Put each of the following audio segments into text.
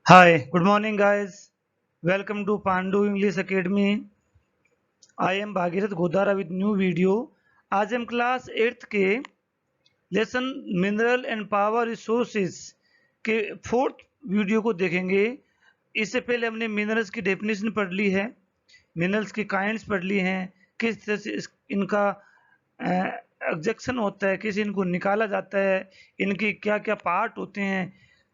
Hi, good morning, guys. Welcome to Pandu English Academy. I am Bhagirath Godara with new video. आज हम class 8th के lesson mineral and power resources के 4th video को देखेंगे। इससे पहले हमने मिनरल्स की डेफिनेशन पढ़ ली है, मिनरल्स की काइंड्स पढ़ ली हैं, किस तरह से इनका एग्जेक्शन होता है, किस इनको निकाला जाता है, इनकी क्या क्या पार्ट होते हैं।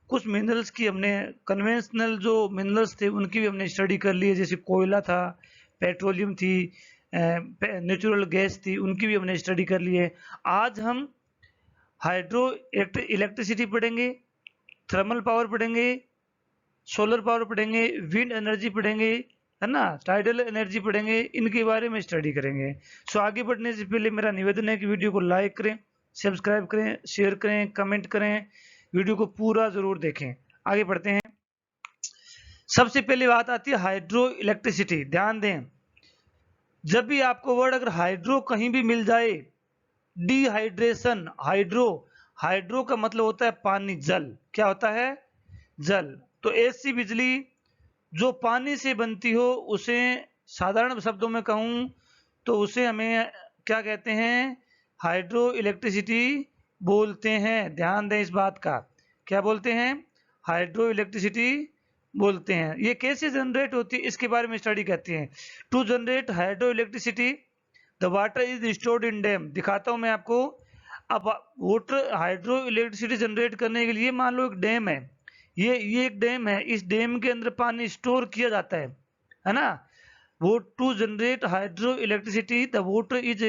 कुछ मिनरल्स की हमने कन्वेंशनल जो मिनरल्स थे उनकी भी हमने स्टडी कर ली है, जैसे कोयला था, पेट्रोलियम थी, नेचुरल गैस थी, उनकी भी हमने स्टडी कर ली है। आज हम हाइड्रो इलेक्ट्रिसिटी पढ़ेंगे, थर्मल पावर पढ़ेंगे, सोलर पावर पढ़ेंगे, विंड एनर्जी पढ़ेंगे, है ना, टाइडल एनर्जी पढ़ेंगे, इनके बारे में स्टडी करेंगे। सो आगे बढ़ने से पहले मेरा निवेदन है कि वीडियो को लाइक करें, सब्सक्राइब करें, शेयर करें, कमेंट करें, वीडियो को पूरा जरूर देखें। आगे बढ़ते हैं। सबसे पहली बात आती है हाइड्रो इलेक्ट्रिसिटी। ध्यान दें, जब भी आपको वर्ड अगर हाइड्रो कहीं भी मिल जाए, डिहाइड्रेशन, हाइड्रो, हाइड्रो का मतलब होता है पानी, जल। क्या होता है? जल। तो ऐसी बिजली जो पानी से बनती हो उसे, साधारण शब्दों में कहूं तो उसे हमें क्या कहते हैं? हाइड्रो इलेक्ट्रिसिटी बोलते हैं। ध्यान दें इस बात का, क्या बोलते हैं? हाइड्रो इलेक्ट्रिसिटी बोलते हैं। ये कैसे जनरेट होती है इसके बारे में स्टडी करते हैं। To generate hydro electricity the water is stored in dam. दिखाता हूं मैं आपको। अब वाटर हाइड्रो इलेक्ट्रिसिटी जनरेट करने के लिए मान लो एक डैम है, ये एक डैम है, इस डैम के अंदर पानी स्टोर किया जाता है ना। वो to generate hydro electricity the water is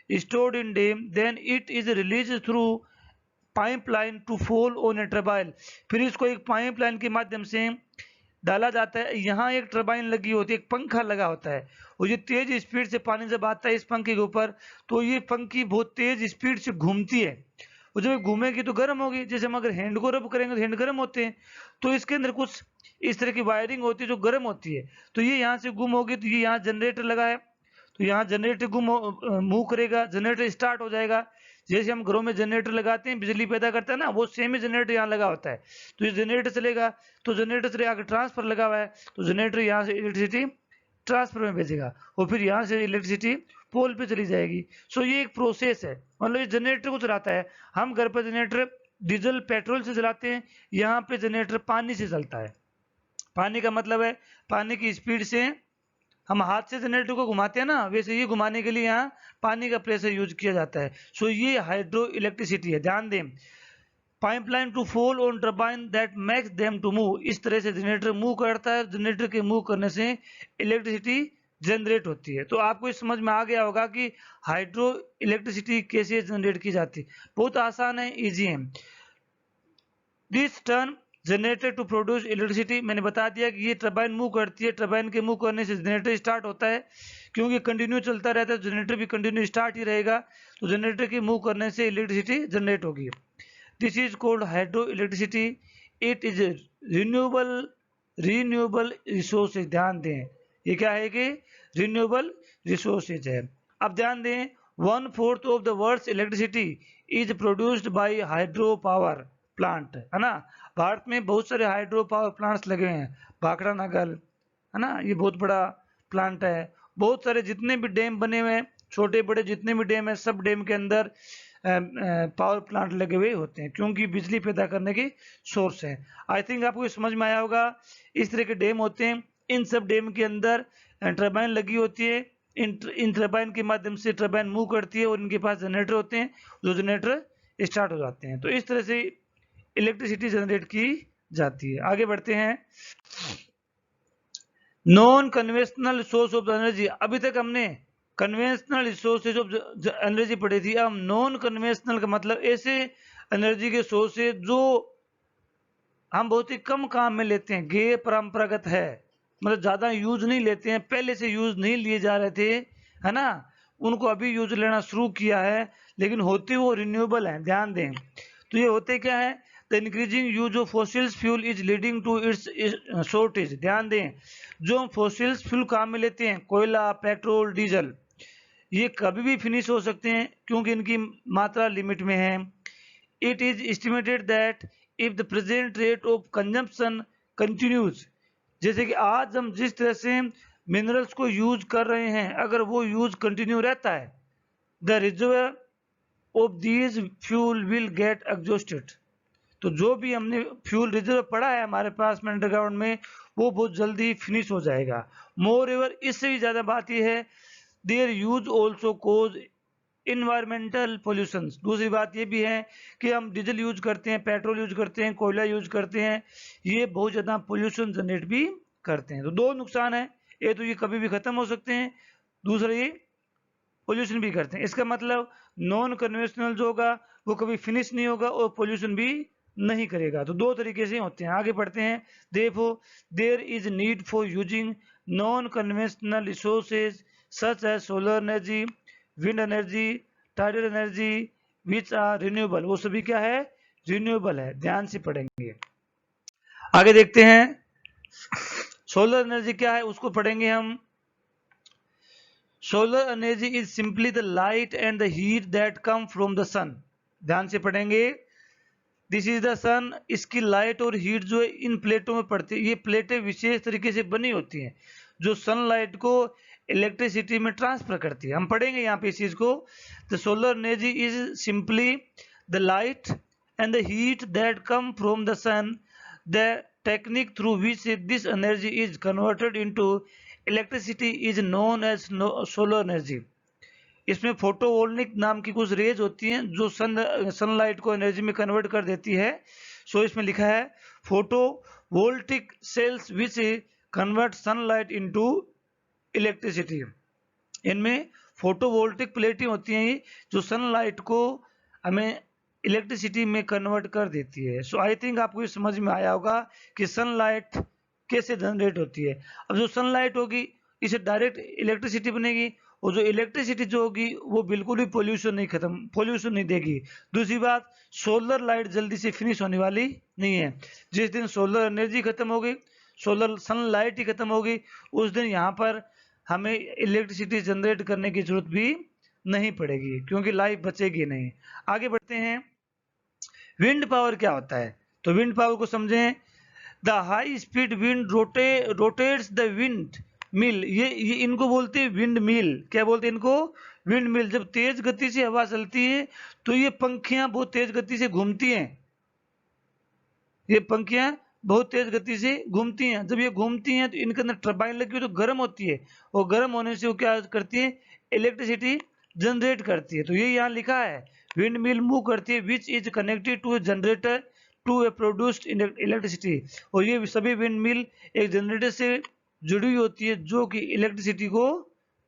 stored in dam, then it is release through pipeline to fall on a turbine. फिर इसको एक पाइपलाइन के माध्यम से डाला जाता है। यहाँ एक टर्बाइन लगी होती है, एक पंखा लगा होता है, और ये तेज स्पीड से पानी जब आता है इस पंखे के ऊपर, तो ये पंखी बहुत तेज स्पीड से घूमती है, और जब घूमेगी तो गर्म होगी। जैसे हम अगर हैंड को रब करेंगे तो हैंड गर्म होते हैं, तो इसके अंदर कुछ इस तरह की वायरिंग होती है जो गर्म होती है। तो ये यहाँ से गुम होगी, तो ये यहाँ जनरेटर लगा है, तो यहाँ जनरेटर मूव करेगा, जनरेटर स्टार्ट हो जाएगा। जैसे हम घरों में जनरेटर लगाते हैं, बिजली पैदा करता है ना, वो सेम ही जनरेटर यहाँ लगा होता है। तो ये जनरेटर चलेगा, तो जनरेटर से आगे ट्रांसफर लगा हुआ है, तो जनरेटर यहाँ से इलेक्ट्रिसिटी ट्रांसफर में भेजेगा, और फिर यहाँ से इलेक्ट्रिसिटी पोल पे चली जाएगी। सो ये एक प्रोसेस है। मतलब ये जनरेटर को चलाता है। हम घर पर जनरेटर डीजल पेट्रोल से चलाते हैं, यहाँ पे जनरेटर पानी से चलता है। पानी का मतलब है पानी की स्पीड से हम हाथ से जनरेटर को घुमाते हैं ना, वैसे ये घुमाने के लिए यहाँ पानी का प्रेशर यूज किया जाता है। सो ये हाइड्रो इलेक्ट्रिसिटी है। ध्यान दें, pipeline to fall on turbine that makes them to move. इस तरह से जनरेटर मूव करता है, जनरेटर के मूव करने से इलेक्ट्रिसिटी जनरेट होती है। तो आपको इस समझ में आ गया होगा कि हाइड्रो इलेक्ट्रिसिटी कैसे जनरेट की जाती है। बहुत आसान है, इजी है। This turn generator to produce electricity, मैंने बता दिया कि ये टर्बाइन मूव करती है, टर्बाइन के मूव करने से जनरेटर स्टार्ट होता है, क्योंकि कंटिन्यू चलता रहता है, जनरेटर भी कंटिन्यू स्टार्ट ही रहेगा, तो जनरेटर के मूव करने से इलेक्ट्रिसिटी जनरेट होगी। This is called hydro electricity. It is renewable resources. ध्यान दें, ये क्या है कि रिन्यूएबल रिसोर्सेज है। अब ध्यान दें, 1/4 of the world's electricity is produced by hydro power plant, है ना। भारत में बहुत सारे हाइड्रो पावर प्लांट्स लगे हुए हैं, भाखड़ा नागल, है ना, ये बहुत बड़ा प्लांट है। बहुत सारे जितने भी डैम बने हुए हैं, छोटे बड़े जितने भी डैम है, सब डैम के अंदर पावर प्लांट लगे हुए होते हैं, क्योंकि बिजली पैदा करने के सोर्स है। आई थिंक आपको समझ में आया होगा। इस तरह के डैम होते हैं, इन सब डैम के अंदर टर्बाइन लगी होती है, इन टर्बाइन के माध्यम से टर्बाइन मूव करती है, और इनके पास जनरेटर होते हैं, जो जनरेटर स्टार्ट हो जाते हैं। तो इस तरह से इलेक्ट्रिसिटी जनरेट की जाती है। आगे बढ़ते हैं। Non conventional source of energy. अभी तक हमने कन्वेंशनल रिसोर्सेज ऑफ एनर्जी पढ़ी थी। अब नॉन कन्वेंशनल का मतलब ऐसे एनर्जी के सोर्स है जो हम बहुत ही कम काम में लेते हैं, गैर परंपरागत है, मतलब ज्यादा यूज नहीं लेते हैं, पहले से यूज नहीं लिए जा रहे थे, है ना, उनको अभी यूज लेना शुरू किया है, लेकिन होते वो रिन्यूएबल है। ध्यान दें, तो ये होते क्या है? The increasing use of fossils fuel is leading to its shortage. ध्यान दें, जो हम फॉसिल्स फ्यूल काम में लेते हैं, कोयला, पेट्रोल, डीजल, ये कभी भी फिनिश हो सकते हैं, क्योंकि इनकी मात्रा लिमिट में है। It is estimated that if the present rate of consumption continues, जैसे कि आज हम जिस तरह से मिनरल्स को यूज कर रहे हैं, अगर वो यूज कंटिन्यू रहता है, the reserve of these fuel will get exhausted. तो जो भी हमने फ्यूल रिजर्व पड़ा है हमारे पास में अंडरग्राउंड में, वो बहुत जल्दी फिनिश हो जाएगा। मोर एवर, इससे भी ज्यादा बात यह है, their use also cause environmental pollution. दूसरी बात ये भी है कि हम डीजल यूज करते हैं, पेट्रोल यूज करते हैं, कोयला यूज करते हैं, ये बहुत ज्यादा पोल्यूशन जनरेट भी करते हैं। तो दो नुकसान है, एक तो ये कभी भी खत्म हो सकते हैं, दूसरा ये पोल्यूशन भी करते हैं। इसका मतलब नॉन कन्वेंशनल जो होगा वो कभी फिनिश नहीं होगा और पोल्यूशन भी नहीं करेगा। तो दो तरीके से होते हैं। आगे बढ़ते हैं। देखो, there is need for using non conventional resources such as solar energy, wind energy, tidal energy which are renewable. वो सभी क्या है? रिन्यूएबल है। ध्यान से पढ़ेंगे। आगे देखते हैं, सोलर एनर्जी क्या है उसको पढ़ेंगे हम। Solar energy is simply the light and the heat that come from the sun. ध्यान से पढ़ेंगे। This is the sun. इसकी लाइट और हीट जो है इन प्लेटों में पड़ती है। ये प्लेटें विशेष तरीके से बनी होती हैं जो सनलाइट को इलेक्ट्रिसिटी में ट्रांसफर करती है। हम पढ़ेंगे यहाँ पे इस चीज को। The solar energy is simply the light and the heat that come from the sun. The technique through which this energy is converted into electricity is known as solar energy. इसमें फोटोवोल्टिक नाम की कुछ raise होती हैं जो sunlight को energy में convert कर देती है। सो इसमें लिखा है photovoltaic cells which convert sunlight into electricity. इनमें फोटोवोल्टिक प्लेटें होती हैं जो सनलाइट को हमें इलेक्ट्रिसिटी में कन्वर्ट कर देती है। सो आई थिंक आपको ये समझ में आया होगा कि सनलाइट कैसे जनरेट होती है। अब जो सनलाइट होगी इसे डायरेक्ट इलेक्ट्रिसिटी बनेगी, और जो इलेक्ट्रिसिटी जो होगी वो बिल्कुल भी पोल्यूशन नहीं देगी। दूसरी बात, सोलर लाइट जल्दी से फिनिश होने वाली नहीं है। जिस दिन सोलर एनर्जी खत्म होगी, सोलर सनलाइट ही खत्म होगी, उस दिन यहाँ पर हमें इलेक्ट्रिसिटी जनरेट करने की जरूरत भी नहीं पड़ेगी, क्योंकि लाइफ बचेगी नहीं। आगे बढ़ते हैं। विंड पावर क्या होता है? तो विंड पावर को समझें। The high speed wind rotates the wind mill. ये इनको बोलते हैं विंड मिल। क्या बोलते हैं इनको? Wind mill. जब तेज गति से हवा चलती है तो ये पंखियां बहुत तेज गति से घूमती हैं। ये पंखियां बहुत तेज गति से घूमती हैं। जब ये घूमती हैं तो इनके अंदर टर्बाइन लगी हुई तो गर्म होती है, और गर्म होने से वो क्या करती है? इलेक्ट्रिसिटी जनरेट करती है। तो ये यहाँ लिखा है, विंड मिल मूव करती है which is connected to a generator to a produced electricity. और ये सभी विंड मिल एक जनरेटर से जुड़ी हुई होती है जो कि इलेक्ट्रिसिटी को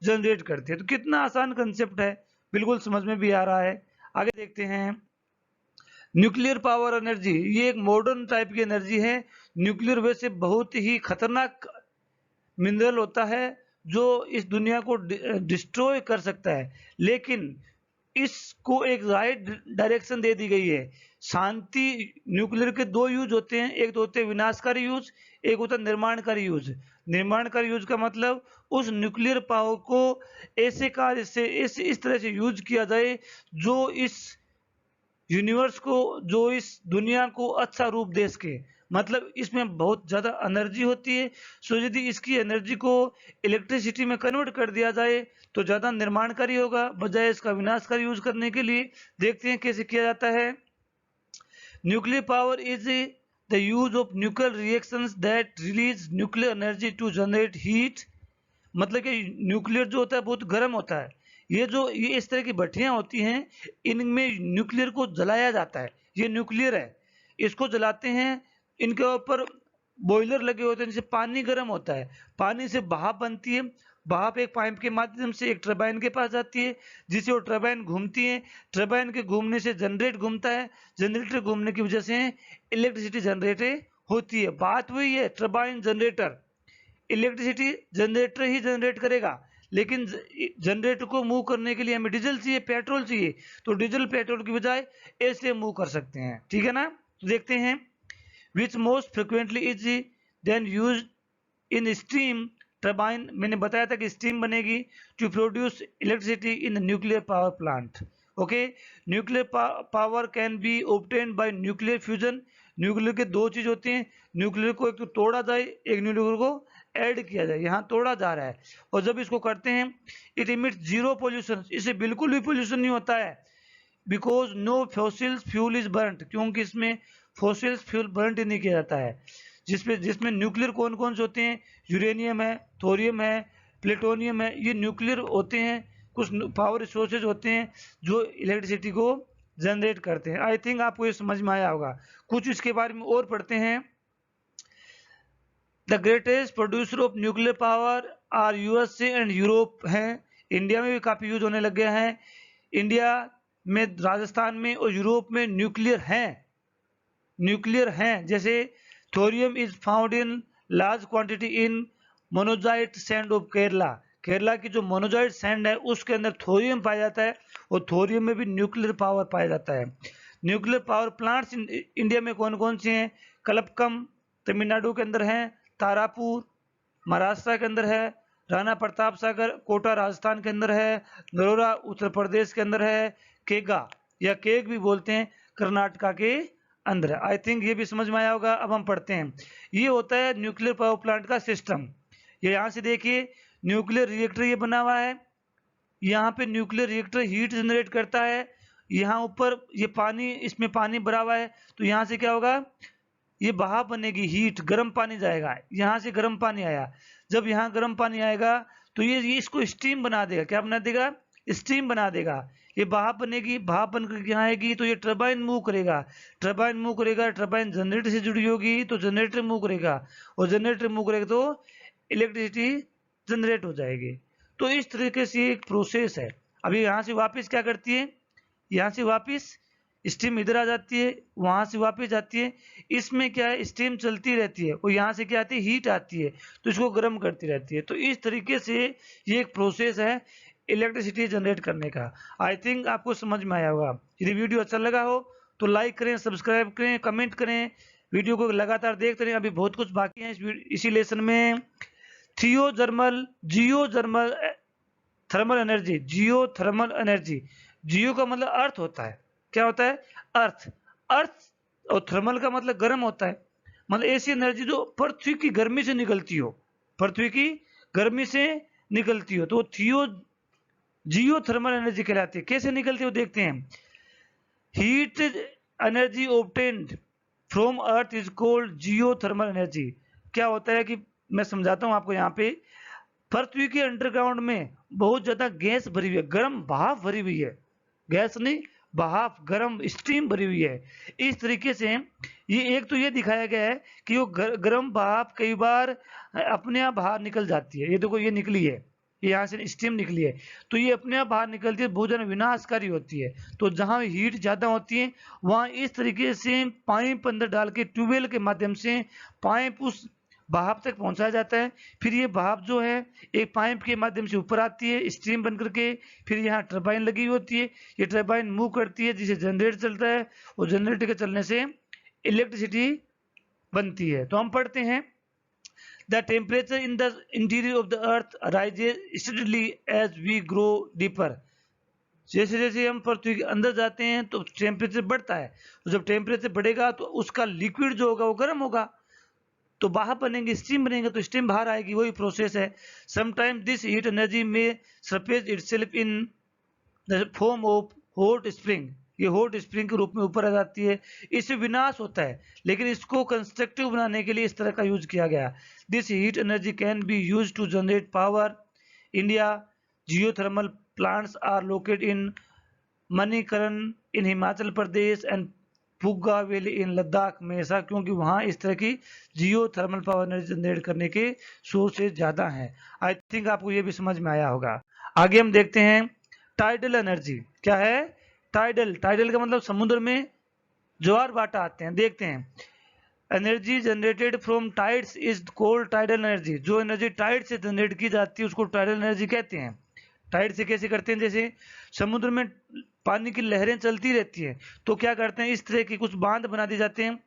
जनरेट करती है। तो कितना आसान कंसेप्ट है, बिल्कुल समझ में भी आ रहा है। आगे देखते हैं। न्यूक्लियर पावर एनर्जी, ये एक मॉडर्न टाइप की एनर्जी है। न्यूक्लियर वैसे बहुत ही खतरनाक मिनरल होता है जो इस दुनिया को डिस्ट्रॉय कर सकता है, लेकिन इसको एक राइट डायरेक्शन दे दी गई है। शांति, न्यूक्लियर के दो यूज होते हैं, एक तो होते हैं विनाशकारी यूज, एक होता है निर्माणकारी यूज। निर्माणकारी यूज का मतलब उस न्यूक्लियर पावर को ऐसे कार्य से इस तरह से यूज किया जाए जो इस यूनिवर्स को, जो इस दुनिया को अच्छा रूप दे सके। मतलब इसमें बहुत ज्यादा एनर्जी होती है। सो यदि इसकी एनर्जी को इलेक्ट्रिसिटी में कन्वर्ट कर दिया जाए तो ज्यादा निर्माणकारी होगा, बजाय इसका विनाशकारी यूज करने के लिए। देखते हैं कैसे किया जाता है। Nuclear power is the use of nuclear reactions that release nuclear energy to generate heat. मतलब कि न्यूक्लियर जो होता है बहुत गर्म होता है। ये इस तरह की भट्टियां होती हैं, इनमें न्यूक्लियर को जलाया जाता है। ये न्यूक्लियर है, इसको जलाते हैं। इनके ऊपर बॉयलर लगे होते हैं जिससे पानी गर्म होता है, पानी से भाप बनती है। भाप एक पाइप के माध्यम से एक टरबाइन के पास जाती है, जिससे वो टरबाइन घूमती है। टरबाइन के घूमने से जनरेट घूमता है, जनरेटर घूमने की वजह से इलेक्ट्रिसिटी जनरेट होती है। बात वही है, टरबाइन जनरेटर, इलेक्ट्रिसिटी जनरेटर ही जनरेट करेगा, लेकिन जनरेटर को मूव करने के लिए हमें डीजल चाहिए, पेट्रोल चाहिए। तो डीजल पेट्रोल की बजाय ऐसे मूव कर सकते हैं। ठीक है ना? तो देखते हैं। Which most frequently is then use in steam turbine. मैंने बताया था कि स्टीम बनेगी to produce electricity in nuclear power plant. Okay, nuclear power can be obtained by nuclear fusion. Nuclear के दो चीज होती हैं, न्यूक्लियर को एक तो तोड़ा जाए, एक न्यूक्लियर को ऐड किया जाए। यहाँ तोड़ा जा रहा है, और जब इसको करते हैं इट इमिट्स जीरो पोल्यूशन, इससे बिल्कुल भी पोल्यूशन नहीं होता है, because no fossil fuel is burnt, क्योंकि इसमें फॉसिल फ्यूल बर्न्ट नहीं किया जाता है। जिसमें न्यूक्लियर कौन कौन से होते हैं, यूरेनियम है, थोरियम है, प्लेटोनियम है, ये न्यूक्लियर होते हैं, कुछ पावर रिसोर्सेज होते हैं जो इलेक्ट्रिसिटी को जनरेट करते हैं। आई थिंक आपको ये समझ में आया होगा। कुछ इसके बारे में और पढ़ते हैं। The greatest producer of nuclear power are USA and Europe हैं। इंडिया में भी काफी यूज होने लग गया है। इंडिया में, राजस्थान में और यूरोप में न्यूक्लियर हैं। जैसे thorium is found in large quantity in monazite sand of Kerala. Kerala की जो मोनोजाइट सैंड है उसके अंदर थोरियम पाया जाता है, और थोरियम में भी न्यूक्लियर पावर पाया जाता है। न्यूक्लियर पावर प्लांट्स इंडिया में कौन कौन से हैं, कलपकम तमिलनाडु के अंदर हैं, तारापुर महाराष्ट्र के अंदर है, राणा प्रताप सागर कोटा राजस्थान के अंदर है, नरोरा उत्तर प्रदेश के अंदर है, केगा या केग भी बोलते हैं कर्नाटका के अंदर है। आई थिंक ये भी समझ में आया होगा। अब हम पढ़ते हैं, ये होता है न्यूक्लियर पावर प्लांट का सिस्टम। ये यहाँ से देखिए न्यूक्लियर रिएक्टर ये बना हुआ है, यहाँ पे न्यूक्लियर रिएक्टर हीट जनरेट करता है, यहाँ ऊपर ये पानी, इसमें पानी भरा हुआ है, तो यहाँ से क्या होगा, ये भाप बनेगी, हीट, गर्म पानी जाएगा, यहाँ से गर्म पानी आया, जब यहाँ गर्म पानी आएगा तो ये इसको स्टीम बना देगा। क्या बना देगा, स्टीम बना देगा। ये भाप बनेगी, भाप बनकर यहाँ आएगी तो ये टरबाइन मूव करेगा, टरबाइन मूव करेगा, टरबाइन जनरेटर से जुड़ी होगी तो जनरेटर मूव करेगा, और जनरेटर मूव करेगा तो इलेक्ट्रिसिटी जनरेट हो जाएगी। तो इस तरीके से एक प्रोसेस है। अभी यहाँ से वापस क्या करती है, यहाँ से वापस स्टीम इधर आ जाती है, वहां से वापस जाती है। इसमें क्या है, स्टीम चलती रहती है और यहाँ से क्या आती है, हीट आती है, तो इसको गर्म करती रहती है। तो इस तरीके से ये एक प्रोसेस है इलेक्ट्रिसिटी जनरेट करने का। आई थिंक आपको समझ में आया होगा। यदि वीडियो अच्छा लगा हो तो लाइक करें, सब्सक्राइब करें, कमेंट करें, वीडियो को लगातार देखते रहें। अभी बहुत कुछ बाकी है इसी लेसन में। Geothermal thermal energy, geothermal energy, geo का मतलब अर्थ होता है, क्या होता है, अर्थ, और थर्मल का मतलब गर्म होता है, मतलब ऐसी एनर्जी जो पृथ्वी की गर्मी से निकलती हो, पृथ्वी की गर्मी से निकलती हो, तो जियोथर्मल एनर्जी कहलाती है। कैसे निकलती हो देखते हैं। Heat energy obtained from earth is called geothermal energy. क्या होता है कि मैं समझाता हूं आपको। यहाँ पे पृथ्वी के अंडरग्राउंड में बहुत ज्यादा गैस भरी हुई है, गर्म भाप भरी हुई है, गैस नहीं भाप, गर्म स्टीम भरी हुई है। इस तरीके से ये एक तो ये दिखाया गया है कि वो गर्म भाप कई बार अपने आप बाहर निकल जाती है। ये देखो ये निकली है, ये यहाँ से स्टीम निकली है, तो ये अपने आप बाहर निकलती है, बहुत ज्यादा विनाशकारी होती है। तो जहां हीट ज्यादा होती है वहां इस तरीके से पाइप अंदर डाल के ट्यूबवेल के माध्यम से पाइप उस भाप तक पहुंचाया जाता है। फिर ये भाप जो है एक पाइप के माध्यम से ऊपर आती है स्टीम बन करके, फिर यहाँ टरबाइन लगी होती है, ये टरबाइन मूव करती है जिसे जनरेटर चलता है, और जनरेटर के चलने से इलेक्ट्रिसिटी बनती है। तो हम पढ़ते हैं, the temperature in the interior of the earth rises steadily as we grow deeper. जैसे जैसे हम पृथ्वी के अंदर जाते हैं तो टेम्परेचर बढ़ता है, तो जब टेम्परेचर बढ़ेगा तो उसका लिक्विड जो होगा वो गर्म होगा, तो बाहर बनेंगे, स्टीम बनेंगे, तो स्टीम बाहर आएगी, वही प्रोसेस है। समटाइम दिस हीट एनर्जी में surface itself in the form of hot spring. ये हॉट स्प्रिंग के रूप में ऊपर आ जाती है, इससे विनाश होता है, लेकिन इसको कंस्ट्रक्टिव बनाने के लिए इस तरह का यूज किया गया। This heat energy can be use to generate power. India geothermal plants are located in Manikaran in Himachal Pradesh and Puga valley in Ladakh में। ऐसा क्योंकि वहां इस तरह की जियोथर्मल पावर एनर्जी जनरेट करने के सोर्सेज ज्यादा हैं। आई थिंक आपको ये भी समझ में आया होगा। आगे हम देखते हैं टाइडल एनर्जी। क्या है, टाइडल, टाइडल का मतलब समुद्र में ज्वार भाटा आते हैं। देखते हैं, energy generated from tides is called tidal energy. जो एनर्जी टाइड से जनरेट की जाती है उसको टाइडल एनर्जी कहते हैं। टाइड से कैसे करते हैं, जैसे समुद्र में पानी की लहरें चलती रहती हैं, तो क्या करते हैं, इस तरह की कुछ बांध बना दी जाते हैं,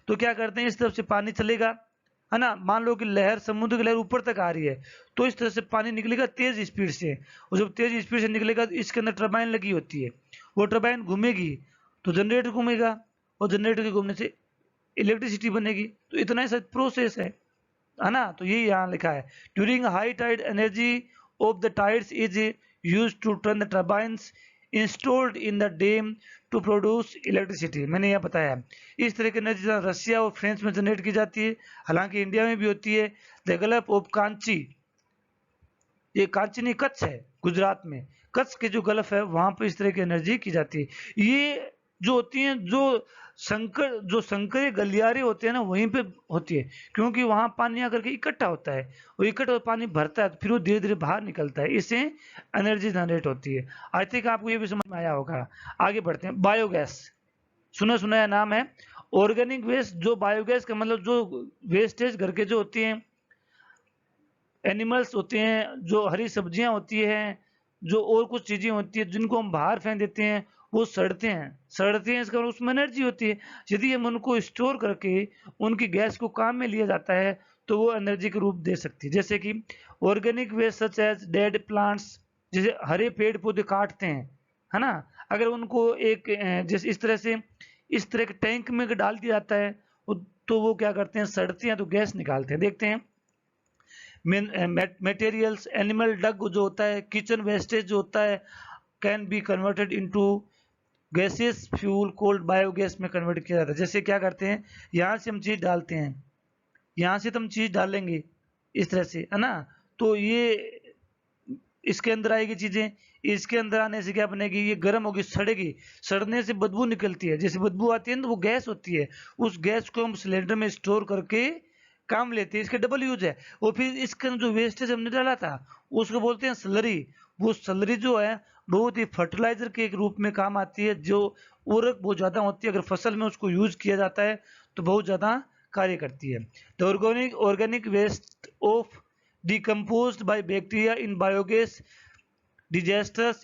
तो क्या करते हैं, इस तरफ से पानी चलेगा, है ना। मान लो कि लहर, समुद्र की लहर ऊपर तक आ रही है, तो इस तरह से पानी निकलेगा तेज स्पीड से, और जब तेज स्पीड से निकलेगा तो इसके अंदर टरबाइन लगी होती है, वो टरबाइन घूमेगी तो जनरेटर घूमेगा, और जनरेटर के घूमने से इलेक्ट्रिसिटी बनेगी। तो इतना ही सब प्रोसेस है ना। तो ये यहाँ लिखा है, during high tide energy of the tides is used to turn the turbines installed in the dam to produce electricity. मैंने यह बताया इस तरह की एनर्जी रशिया और फ्रांस में जनरेट की जाती है, हालांकि इंडिया में भी होती है। द गल्फ ऑफ कांची, ये कांची नहीं कच्छ है गुजरात में, कच्छ के जो गल्फ है वहां पर इस तरह की एनर्जी की जाती है। ये जो होती हैं जो संकरे गलियारे होते हैं ना वहीं पे होती है, क्योंकि वहां पानी आकर के इकट्ठा होता है, वो इकट्ठा पानी भरता है तो फिर वो धीरे धीरे बाहर निकलता है, इससे एनर्जी जनरेट होती है। आई थिंक आपको ये भी समझ में आया होगा। आगे बढ़ते हैं, बायोगैस सुना सुनाया नाम है। ऑर्गेनिक वेस्ट, जो बायोगैस का मतलब जो वेस्टेज घर के जो होती हैं, एनिमल्स होते हैं, जो हरी सब्जियां होती हैं, जो और कुछ चीजें होती है जिनको हम बाहर फेंक देते हैं, वो सड़ते हैं इसका मतलब उसमें एनर्जी होती है। यदि हम उनको स्टोर करके उनकी गैस को काम में लिया जाता है तो वो एनर्जी के रूप दे सकती है। जैसे कि organic waste such as dead plants, जैसे हरे पेड़ पौधे काटते हैं, है ना, अगर उनको एक जैसे इस तरह के टैंक में डाल दिया जाता है तो वो क्या करते हैं, सड़ते हैं तो गैस निकालते हैं। देखते हैं मटेरियल्स, एनिमल डग जो होता है, किचन वेस्टेज जो होता है, can be converted into gases fuel cold biogas में कन्वर्ट किया जाता है। जैसे क्या करते हैं, यहाँ से हम चीज डालते हैं, यहाँ से तो हम चीज डालेंगे इस तरह से, है ना, तो ये इसके अंदर आएगी चीजें, इसके अंदर आने से क्या बनेगी, ये गर्म होगी, सड़ेगी, सड़ने से बदबू निकलती है, जैसे बदबू आती है ना तो वो गैस होती है, उस गैस को हम सिलेंडर में स्टोर करके काम लेते हैं, इसके डबल यूज है। और फिर इसके अंदर जो वेस्टेज हमने डाला था उसको बोलते हैं स्लरी। वो स्लरी जो है बहुत ही फर्टिलाइजर के एक रूप में काम आती है, जो उर्वरक बहुत ज्यादा होती है, अगर फसल में उसको यूज किया जाता है तो बहुत ज्यादा कार्य करती है। The organic waste of decomposed by bacteria in biogas digesters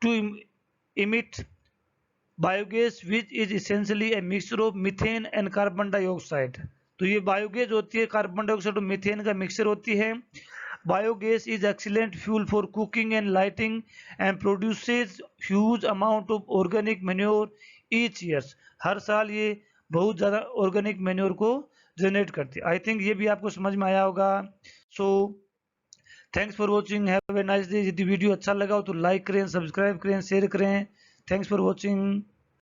to emit biogas which is essentially a mixture of methane and carbon dioxide। तो ये बायोगैस होती है, कार्बन डाइऑक्साइड और मीथेन का मिक्सचर होती है। Biogas is excellent fuel for cooking and lighting and produces huge amount of organic manure each years. हर साल ये बहुत ज्यादा ऑर्गेनिक मैन्योर को जनरेट करती है। आई थिंक ये भी आपको समझ में आया होगा। So thanks for watching, have a nice day. यदि वीडियो अच्छा लगा हो तो लाइक करें, सब्सक्राइब करें, शेयर करें। Thanks for watching.